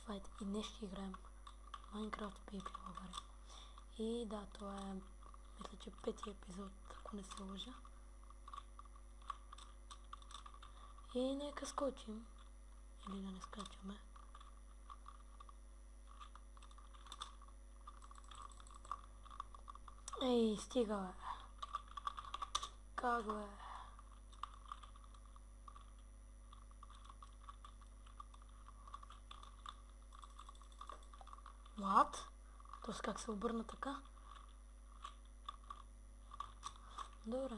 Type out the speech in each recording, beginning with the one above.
Здравейте, и днес ще играем Minecraft PvP България. И да, това е, мисля, че петия епизод, ако не се лъжа. И нека скочим. Или да не скачаме. Ей, стига, бе. Как, бе? What? Тоест как се обърна така? Добре.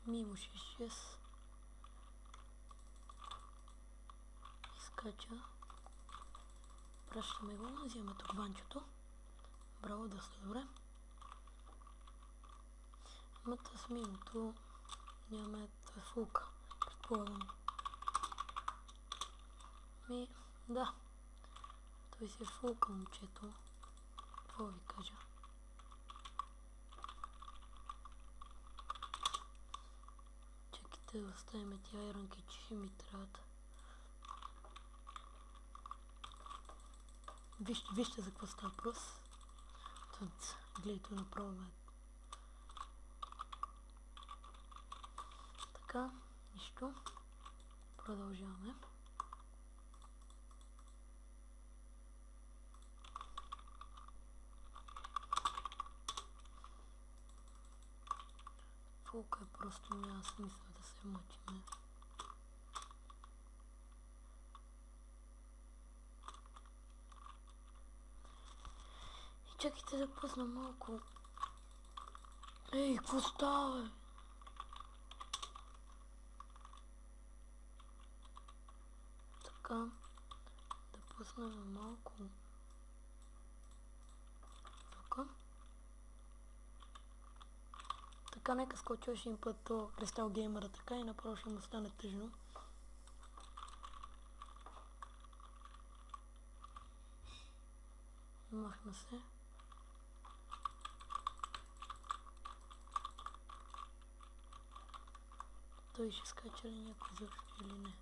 Мимо 6. Изкача. Пращаме го, взимаме тук ванчото. Браво, да сте добре. Мата с мимото нямаме фулка, предполагам. Да. Той си е фулка, момчето. Какво ви кажа? Чакайте да оставим тия айронки, че ще ми трябват. Вижте за какво става въпрос. Тут гледайте направо, бе. Така, нищо. Продължаваме. Фулка е просто няма смисъл да се мъчиме. И чакайте да пусна малко. Ей, какво става, бе? Така, да пуснем малко. Тук. Така, нека скочи още един път то Кристал Геймера, така и направо ще му стане тъжно. Махна се. Той ще скача ли някой защо или не?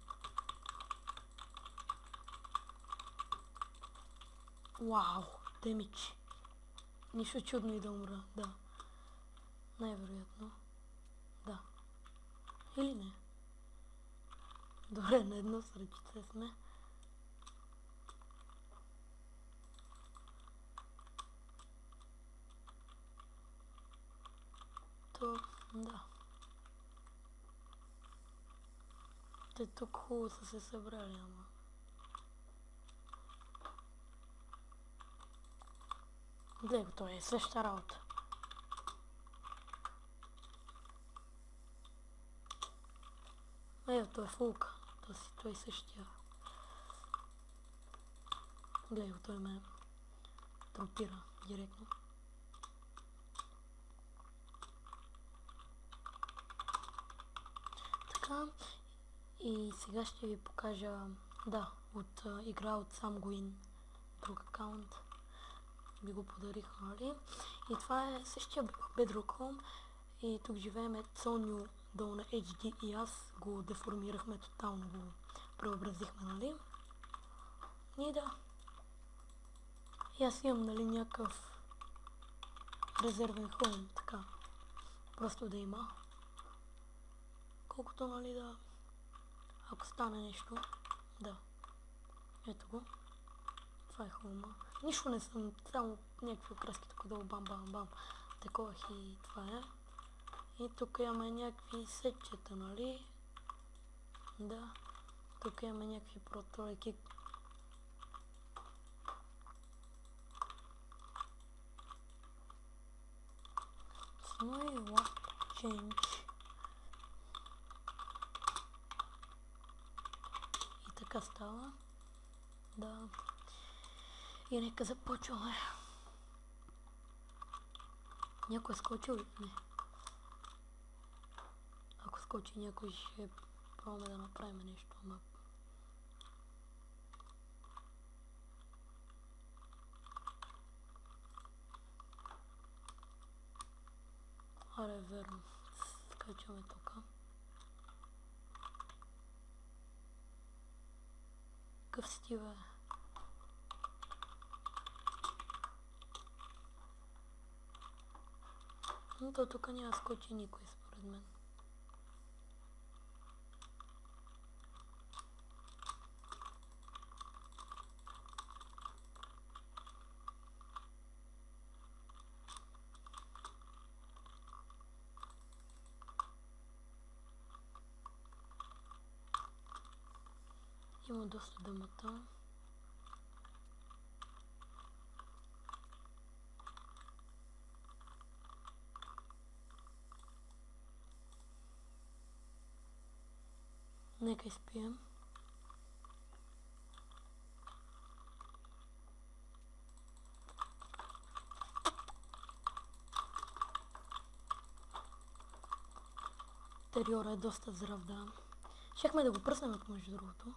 Вау, демидж. Нищо чудно и да умра, да. Най-вероятно. Да. Или не? Добре, на едно сръчице сме. То, да. Те тук хубаво са се събрали, ама. Гледай го, той е същата работа. Ето, той е фулка. Той е същия. Гледай го, той ме тропира директно. Така. И сега ще ви покажа, да, от игра от Samguin, друг акаунт. Би го подариха, нали? И това е същия Bedrock Home. И тук живеем Соню долу на HD и аз го деформирахме тотално, го преобразихме, нали? И да. И аз имам, нали, някакъв резервен хоум, така. Просто да има. Колкото, нали, да... Ако стане нещо, да. Ето го. Това е хоума. Нищо не съм, само някакви окраски тук долу, бам. Таковах и това е. И тук имаме някакви сетчета, нали? Да. Тук имаме някакви проторики. Snowy What Change. И така става. Да. И нека започваме. Някой е скочил ли? Не. Ако скочи някой, ще пробваме да направим нещо, ама Аре, верно. Скачаме тук. Къв си ти, бе? Но то тук няма скочи никой, според мен. Има доста дъмата. Нека изпием. Териора е доста здрав, да. Щяхме да го пръснем, между другото.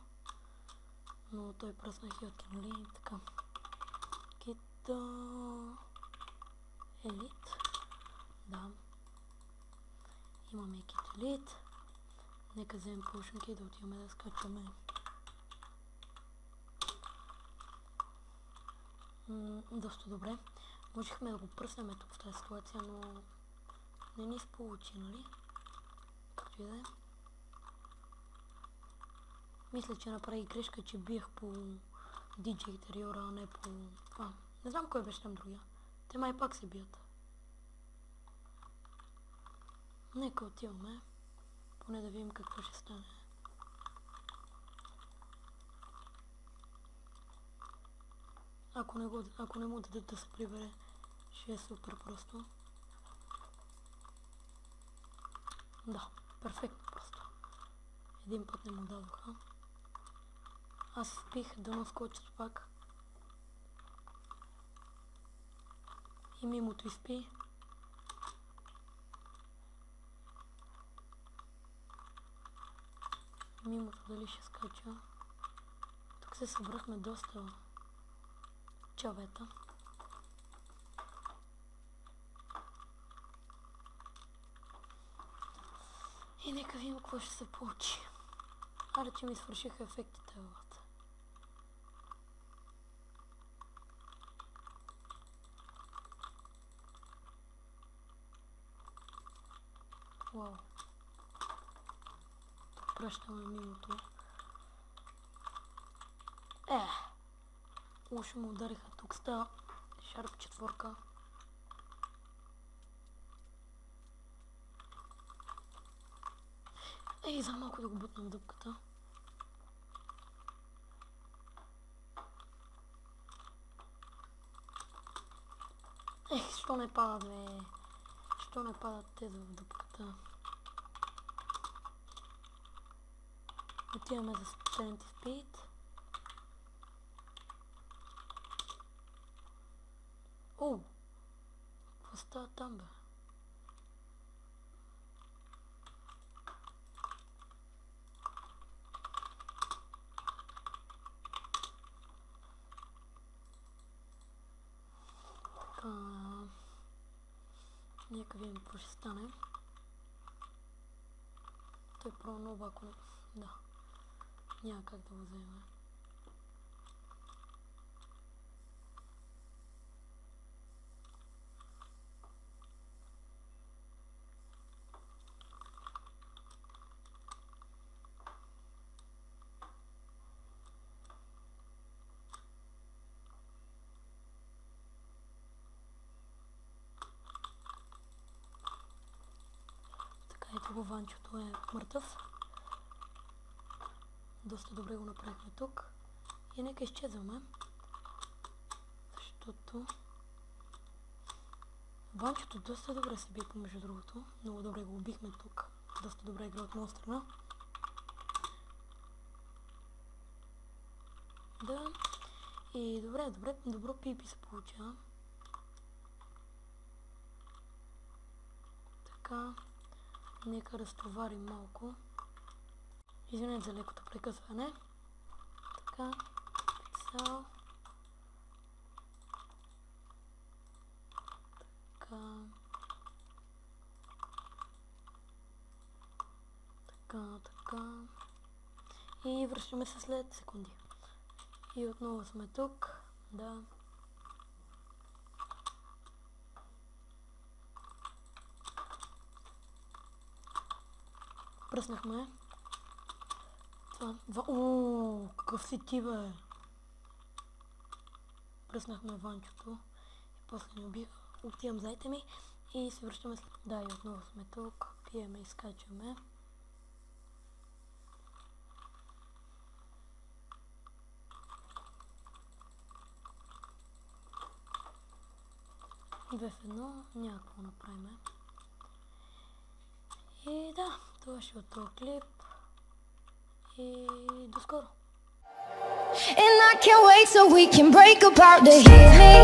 Но той пръсна хилки, нали? Така. Кита... Елит. Да. Имаме кит елит. Нека вземем пушенки и да отиваме да скачаме. Доста добре. Можехме да го пръснем тук в тази ситуация, но не ни се получи, нали? Както и да е. Мисля, че направи грешка, че биех по DJ Териора, а не по... не знам кой беше там другия. Те май пак се бият. Нека отиваме. Поне да видим какво ще стане. Ако не му дадат да се прибере, ще е супер просто. Да, перфектно просто. Един път не му дадоха. Аз спих да наскочат пак. И мимото изпи. Мимото дали ще скача. Тук се събрахме доста човета. И нека видим какво ще се получи. Аре, че ми свършиха ефектите въвата. Вау. Тук пращаме мимото. Лошо му удариха тук с тази шарп четворка. За малко да го бутна в дупката. Що не падат, бе? Що не падат тези в дупката? Отиваме за 70 speed. Какво става там, бе? Нека видим какво ще стане. Той право много ако не... Да. Няма как да го вземе. Ето го, Ванчото е мъртъв. Доста добре го направихме тук. И нека изчезваме. Защото... Ванчото доста добре се бие помежду другото. Много добре го убихме тук. Доста добре игра от моя страна. Да. И добро пипи се получава. Така. Нека разтоварим малко. Извинете за лекото прекъсване. Така. Пиксел. Така. Така. И връщаме се след секунди. И отново сме тук. Да. Пръснахме. Какъв си ти, бе? Пръснахме Ванчото. И после ни убих. Отивам за айтеми и се връщаме след... Да, и отново сме тук. Пиеме и скачаме. Две в едно, няма какво направим. И да, това ще е от този клип. И до скоро! And I can't wait so we can break apart the hit me